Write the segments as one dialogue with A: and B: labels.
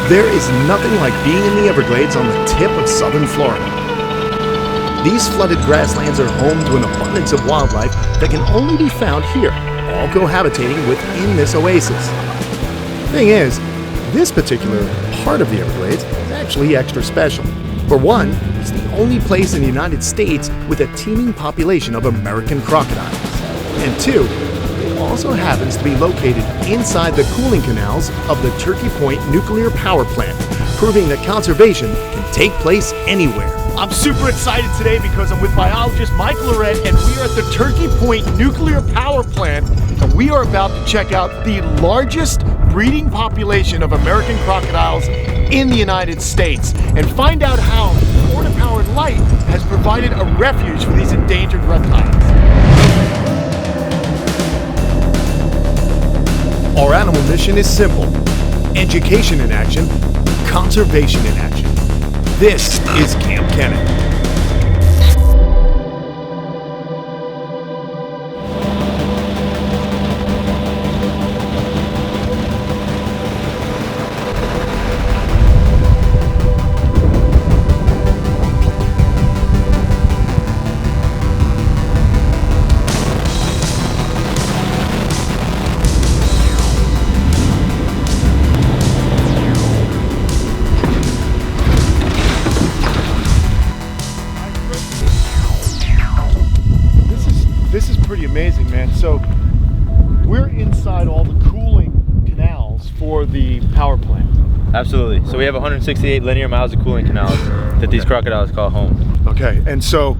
A: There is nothing like being in the Everglades on the tip of southern Florida. These flooded grasslands are home to an abundance of wildlife that can only be found here, all cohabitating within this oasis. Thing is, this particular part of the Everglades is actually extra special. For one, it's the only place in the United States with a teeming population of American crocodiles. And two, it also happens to be located inside the cooling canals of the Turkey Point nuclear power plant, proving that conservation can take place anywhere. I'm super excited today because I'm with biologist Mike Lorette, and we are at the Turkey Point nuclear power plant, and we are about to check out the largest breeding population of American crocodiles in the United States and find out how Florida-powered light has provided a refuge for these endangered reptiles. Our animal mission is simple: education in action, conservation in action. This is Kamp Kenan. This is pretty amazing, man. So we're inside all the cooling canals for the power plant.
B: Absolutely. So we have 168 linear miles of cooling canals that these crocodiles call home.
A: Okay, and so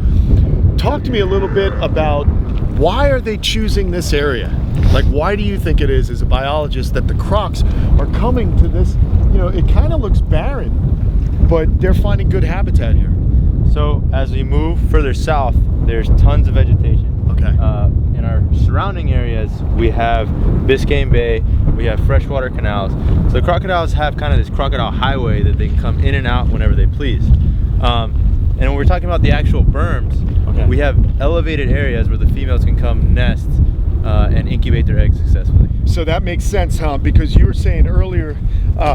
A: talk to me a little bit about why are they choosing this area? Like, why do you think it is, as a biologist, that the crocs are coming to this? You know, it kind of looks barren, but they're finding good habitat here.
B: So as we move further south, there's tons of vegetation.
A: Okay.
B: In our surrounding areas, we have Biscayne Bay, we have freshwater canals. So the crocodiles have kind of this crocodile highway that they can come in and out whenever they please. And when we're talking about the actual berms,
A: okay,
B: we have elevated areas where the females can come nest and incubate their eggs successfully.
A: So that makes sense, huh? Because you were saying earlier,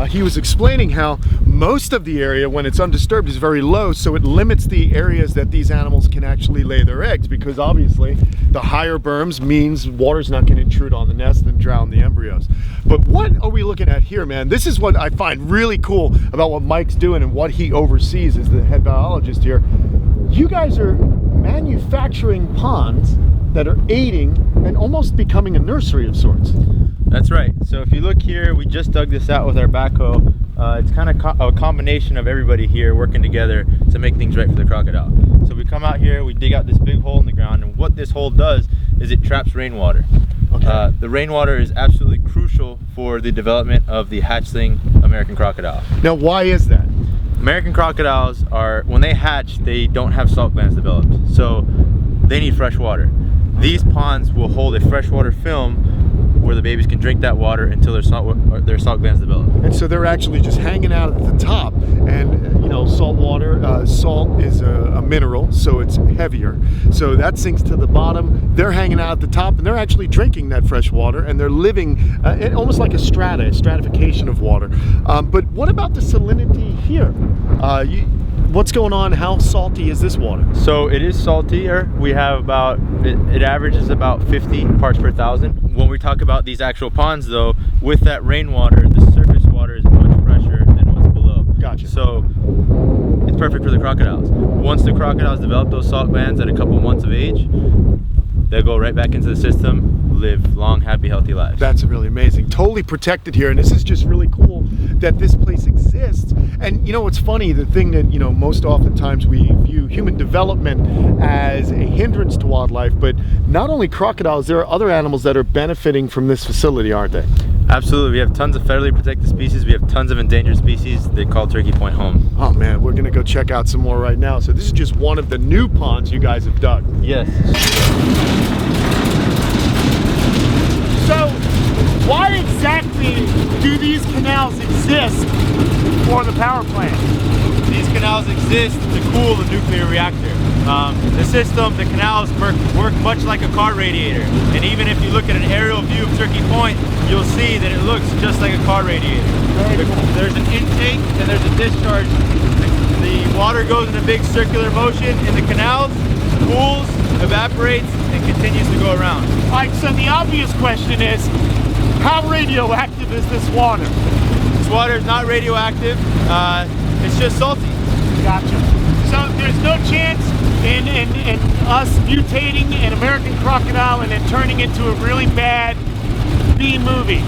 A: he was explaining how most of the area, when it's undisturbed, is very low, so it limits the areas that these animals can actually lay their eggs, because obviously the higher berms means water's not going to intrude on the nest and drown the embryos. But what are we looking at here, man? This is what I find really cool about what Mike's doing and what he oversees as the head biologist here. You guys are manufacturing ponds that are aiding and almost becoming a nursery of sorts.
B: That's right. So if you look here, we just dug this out with our backhoe. It's kind of a combination of everybody here working together to make things right for the crocodile. So we come out here, we dig out this big hole in the ground, and what this hole does is it traps rainwater.
A: Okay.
B: The rainwater is absolutely crucial for the development of the hatchling American crocodile.
A: Now, why is that?
B: American crocodiles are, when they hatch, they don't have salt glands developed, so they need fresh water. These ponds will hold a freshwater film where the babies can drink that water until their salt glands develop.
A: And so they're actually just hanging out at the top, and you know, salt is a mineral, so it's heavier, so that sinks to the bottom. They're hanging out at the top, and they're actually drinking that fresh water, and they're living almost like a stratification of water. But what about the salinity here? What's going on? How salty is this water?
B: So it is saltier. We have about, it averages about 50 parts per thousand. When we talk about these actual ponds though, with that rainwater, the surface water is much fresher than what's below.
A: Gotcha.
B: So it's perfect for the crocodiles. Once the crocodiles develop those salt glands at a couple months of age, they'll go right back into the system, live long, happy, healthy lives.
A: That's really amazing. Totally protected here, and this is just really cool that this place exists. And you know, it's funny, the thing that, you know, most oftentimes we view human development as a hindrance to wildlife, but not only crocodiles, there are other animals that are benefiting from this facility, aren't they?
B: Absolutely. We have tons of federally protected species. We have tons of endangered species that call Turkey Point home.
A: Oh man, we're gonna go check out some more right now. So this is just one of the new ponds you guys have dug.
B: Yes.
A: So why exactly do these canals exist for the power plant?
B: These canals exist to cool the nuclear reactor. The system, the canals work much like a car radiator. And even if you look at an aerial view of Turkey Point, you'll see that it looks just like a car radiator. There's an intake and there's a discharge. The water goes in a big circular motion in the canals, cools, evaporates, and continues to go around.
C: All right, so the obvious question is, how radioactive is this water?
B: This water is not radioactive, it's just salty.
C: Gotcha. So there's no chance in us mutating an American crocodile and then turning into a really bad B movie.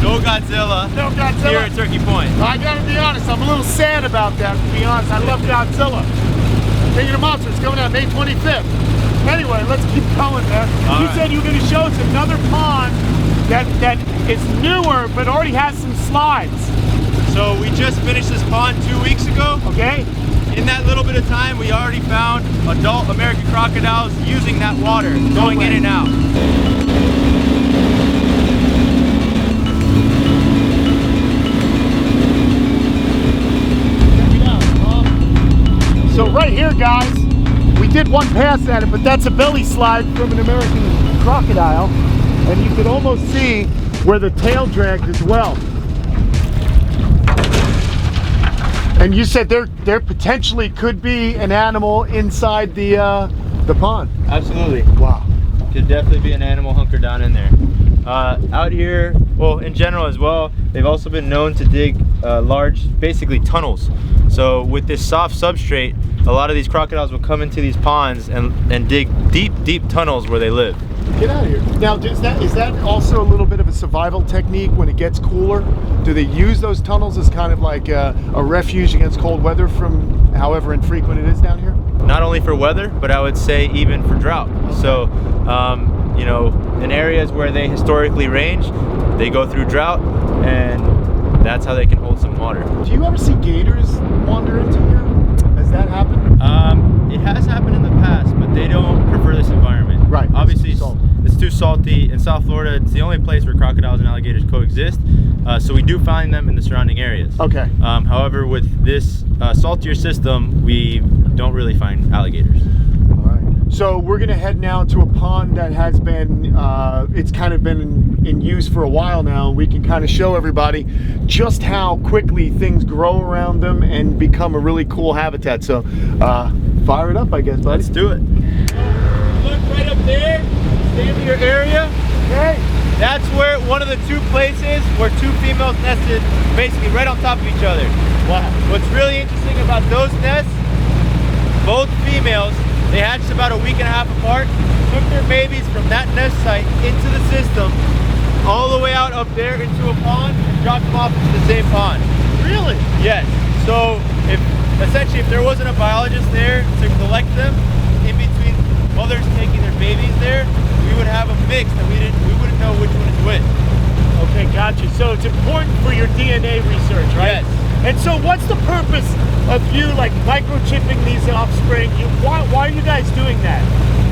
B: No Godzilla.
C: No Godzilla.
B: Here at Turkey Point.
C: I gotta be honest, I'm a little sad about that, to be honest. I love Godzilla. King of the Monsters coming out May 25th. Anyway, let's keep going, man. You said you were gonna show us another pond that is newer, but already has some slides.
B: So we just finished this pond 2 weeks ago.
C: Okay.
B: In that little bit of time, we already found adult American crocodiles using that water, going in and out.
C: So right here, guys, we did one pass at it, but that's a belly slide from an American crocodile, and you can almost see where the tail dragged as well. And you said there potentially could be an animal inside the pond.
B: Absolutely.
C: Wow.
B: Could definitely be an animal hunkered down in there. Out here, well, in general as well, they've also been known to dig large, basically tunnels. So with this soft substrate, a lot of these crocodiles will come into these ponds and dig deep tunnels where they live.
C: Get out of here. Now, is that also a little bit of a survival technique when it gets cooler? Do they use those tunnels as kind of like a refuge against cold weather from however infrequent it is down here?
B: Not only for weather, but I would say even for drought. So, you know, in areas where they historically range, they go through drought, and that's how they can hold some water.
C: Do you ever see gators wander into here? Has that happened?
B: It has happened in the past, but they don't prefer this environment.
C: Right.
B: Obviously, it's too salty. In South Florida, it's the only place where crocodiles and alligators coexist. So we do find them in the surrounding areas.
C: Okay.
B: However, with this saltier system, we don't really find alligators.
C: All right. So we're gonna head now to a pond that has been, it's kind of been in use for a while now. We can kind of show everybody just how quickly things grow around them and become a really cool habitat. So fire it up, I guess, buddy.
B: Let's do it. Look right up there, stay in your area.
C: Okay.
B: That's where one of the two places where two females nested, basically right on top of each other.
C: Wow.
B: What's really interesting about those nests, both females, they hatched about a week and a half apart, took their babies from that nest site into the system, all the way out up there into a pond, and dropped them off into the same pond.
C: Really?
B: Yes. So essentially if there wasn't a biologist there to collect them in between mothers taking their babies there, we would have a mix that we wouldn't know which one is which.
C: Okay, gotcha. So it's important for your DNA research, right?
B: Yes.
C: And so what's the purpose of you like microchipping these offspring? Why are you guys doing that?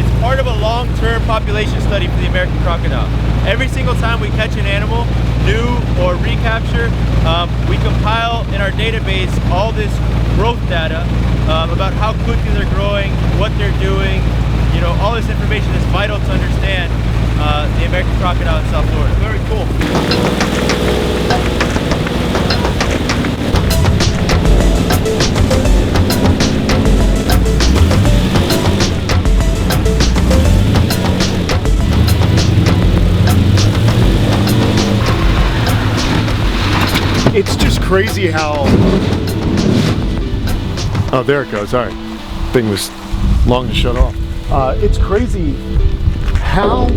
B: It's part of a long-term population study for the American crocodile. Every single time we catch an animal, new or recapture, we compile in our database all this growth data about how quickly they're growing, what they're doing. You know, all this information is vital to understand the American crocodile in South Florida.
C: Very cool. It's just crazy how... Oh, there it goes. All right. Thing was long to shut off. It's crazy how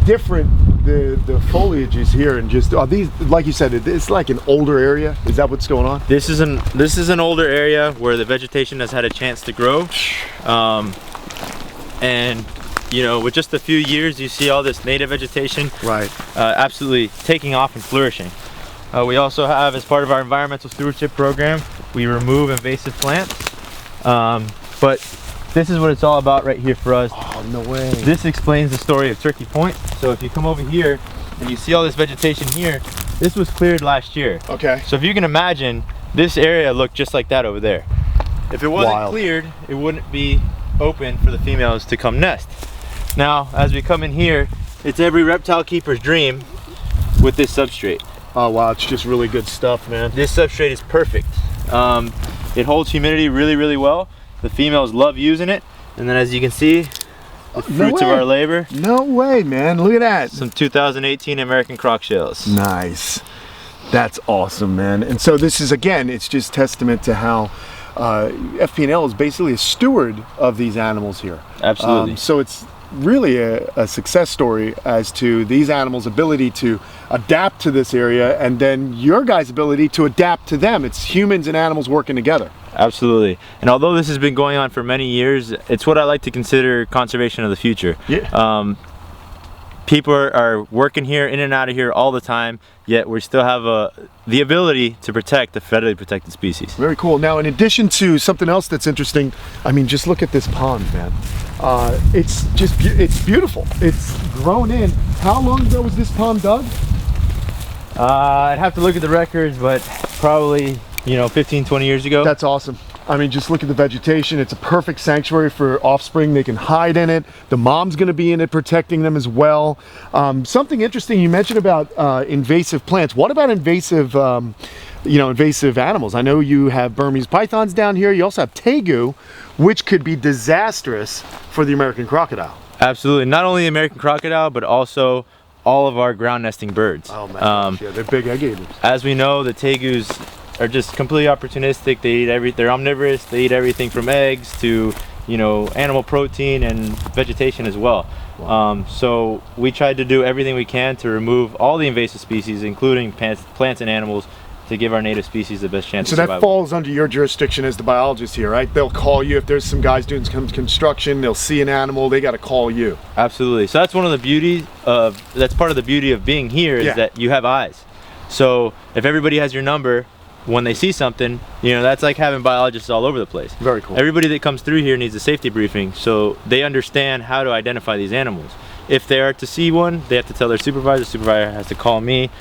C: different the foliage is here, and just are these, like you said, it's like an older area. Is that what's going on?
B: This is an older area where the vegetation has had a chance to grow, and you know, with just a few years, you see all this native vegetation,
C: Right.
B: Absolutely taking off and flourishing. We also have, as part of our environmental stewardship program, we remove invasive plants, but this is what it's all about right here for us.
C: Oh, no way.
B: This explains the story of Turkey Point. So if you come over here and you see all this vegetation here, This was cleared last year.
C: Okay.
B: So if you can imagine, this area looked just like that over there. If it wasn't
C: Wild.
B: cleared, it wouldn't be open for the females to come nest. Now, as we come in here, it's every reptile keeper's dream with this substrate.
C: Oh wow, it's just really good stuff, man.
B: This substrate is perfect. It holds humidity really, really well. The females love using it. And then as you can see, the fruits of our labor.
C: No way, man. Look at that.
B: Some 2018 American croc shells.
C: Nice. That's awesome, man. And so this is, again, it's just testament to how FP&L is basically a steward of these animals here.
B: Absolutely.
C: So it's really a success story as to these animals' ability to adapt to this area, and then your guys' ability to adapt to them. It's humans and animals working together.
B: Absolutely. And although this has been going on for many years, it's what I like to consider conservation of the future.
C: Yeah.
B: People are working here, in and out of here all the time, yet we still have the ability to protect the federally protected species.
C: Very cool. Now, in addition to something else that's interesting, I mean, just look at this pond, man. It's just, it's beautiful. It's grown in. How long ago was this pond dug?
B: I'd have to look at the records, but probably, 15, 20 years ago.
C: That's awesome. I mean, just look at the vegetation. It's a perfect sanctuary for offspring. They can hide in it. The mom's going to be in it, protecting them as well. Something interesting you mentioned about invasive plants. What about invasive, invasive animals? I know you have Burmese pythons down here. You also have tegu, which could be disastrous for the American crocodile.
B: Absolutely. Not only the American crocodile, but also all of our ground nesting birds.
C: Oh man, yeah, they're big egg eaters.
B: As we know, the tegus are just completely opportunistic. They eat they're omnivorous. They eat everything from eggs to animal protein and vegetation as well.
C: Wow.
B: So we tried to do everything we can to remove all the invasive species, including plants and animals, to give our native species the best chance
C: so
B: of survival.
C: That falls under your jurisdiction as the biologist here, right? They'll call you if there's some guys doing some construction, they'll see an animal, they got to call you.
B: Absolutely. So that's one of the beauties of, that's part of the beauty of being here, is that you have eyes. So if everybody has your number, when they see something, that's like having biologists all over the place.
C: Very cool.
B: Everybody that comes through here needs a safety briefing, so they understand how to identify these animals. If they are to see one, they have to tell their supervisor. The supervisor has to call me.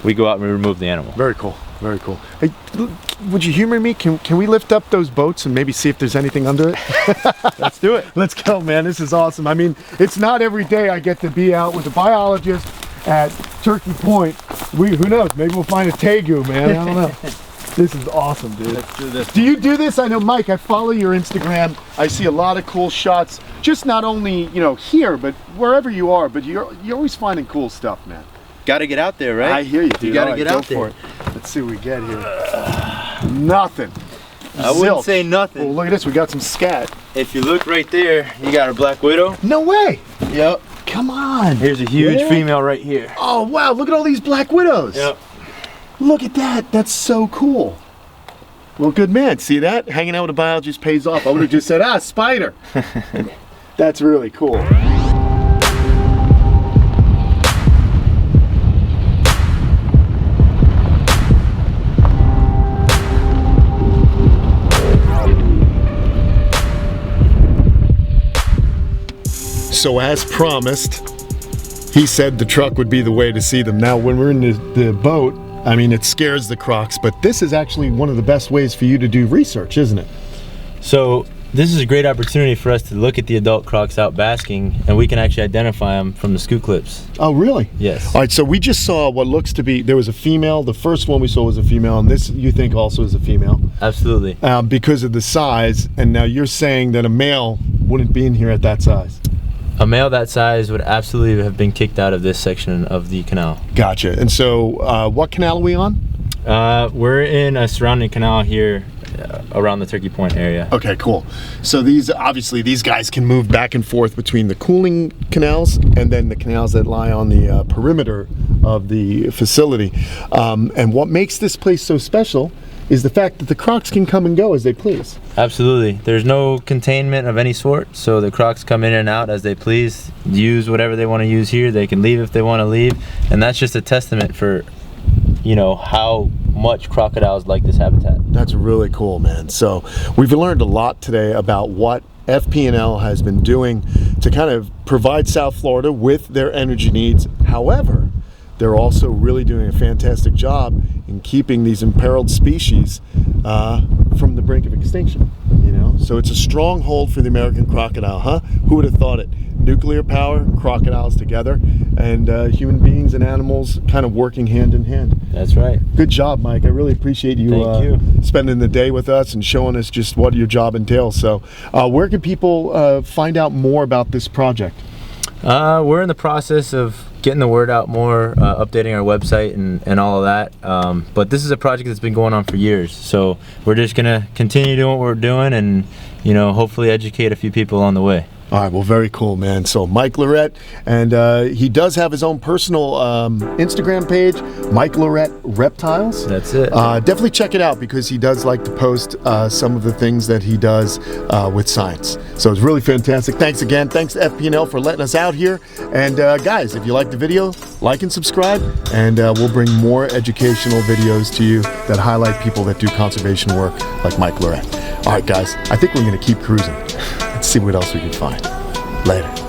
B: We go out and we remove the animal.
C: Very cool. Very cool. Hey, would you humor me? Can we lift up those boats and maybe see if there's anything under it?
B: Let's do it.
C: Let's go, man. This is awesome. I mean, it's not every day I get to be out with a biologist at Turkey Point. Who knows? Maybe we'll find a tegu, man. I don't know. This is awesome, dude.
B: Let's do this.
C: Do you do this? I know, Mike, I follow your Instagram. I see a lot of cool shots, just not only, here, but wherever you are, but you're always finding cool stuff, man.
B: Got to get out there, right?
C: I hear you, dude.
B: You got to
C: All
B: get
C: right,
B: out there.
C: for it. Let's see what we get here. Nothing.
B: I wouldn't
C: Zilch.
B: say nothing.
C: Well, look at this. We got some scat.
B: If you look right there, you got a black widow.
C: No way.
B: Yep.
C: Come on.
B: Here's a huge
C: Yeah.
B: female right here.
C: Oh, wow. Look at all these black widows.
B: Yep.
C: Look at that. That's so cool. Well, good man. See that? Hanging out with a biologist pays off. I would have just said, spider. That's really cool. So as promised, he said the truck would be the way to see them. Now, when we're in the boat, I mean, it scares the crocs, but this is actually one of the best ways for you to do research, isn't it?
B: So this is a great opportunity for us to look at the adult crocs out basking, and we can actually identify them from the scoop clips.
C: Oh, really?
B: Yes.
C: All right, so we just saw what looks to be, there was a female. The first one we saw was a female, and this you think also is a female.
B: Absolutely.
C: Because of the size, and now you're saying that a male wouldn't be in here at that size.
B: A male that size would absolutely have been kicked out of this section of the canal.
C: Gotcha. And so what canal are we on?
B: We're in a surrounding canal here around the Turkey Point area.
C: Okay, cool. So these guys can move back and forth between the cooling canals and then the canals that lie on the perimeter of the facility. And what makes this place so special is the fact that the crocs can come and go as they please.
B: Absolutely. There's no containment of any sort, so the crocs come in and out as they please, use whatever they want to use here. They can leave if they want to leave, and that's just a testament for how much crocodiles like this habitat.
C: That's really cool, man. So we've learned a lot today about what FP&L has been doing to kind of provide South Florida with their energy needs. However, they're also really doing a fantastic job in keeping these imperiled species from the brink of extinction. You know, so it's a stronghold for the American crocodile, huh? Who would have thought it? Nuclear power, crocodiles together, and human beings and animals kind of working hand in hand.
B: That's right.
C: Good job, Mike. I really appreciate you,
B: Thank you
C: spending the day with us and showing us just what your job entails. So where can people find out more about this project?
B: We're in the process of getting the word out more, updating our website and all of that. But this is a project that's been going on for years. So we're just gonna continue doing what we're doing and, you know, hopefully educate a few people on the way.
C: All right, well, very cool, man. So Mike Lorette, and he does have his own personal Instagram page, Mike Lorette Reptiles.
B: That's it.
C: Definitely check it out because he does like to post some of the things that he does with science. So it's really fantastic. Thanks again. Thanks to FP&L for letting us out here. And guys, if you like the video, like and subscribe, and we'll bring more educational videos to you that highlight people that do conservation work like Mike Lorette. All right, guys, I think we're going to keep cruising. Let's see what else we can find. Later.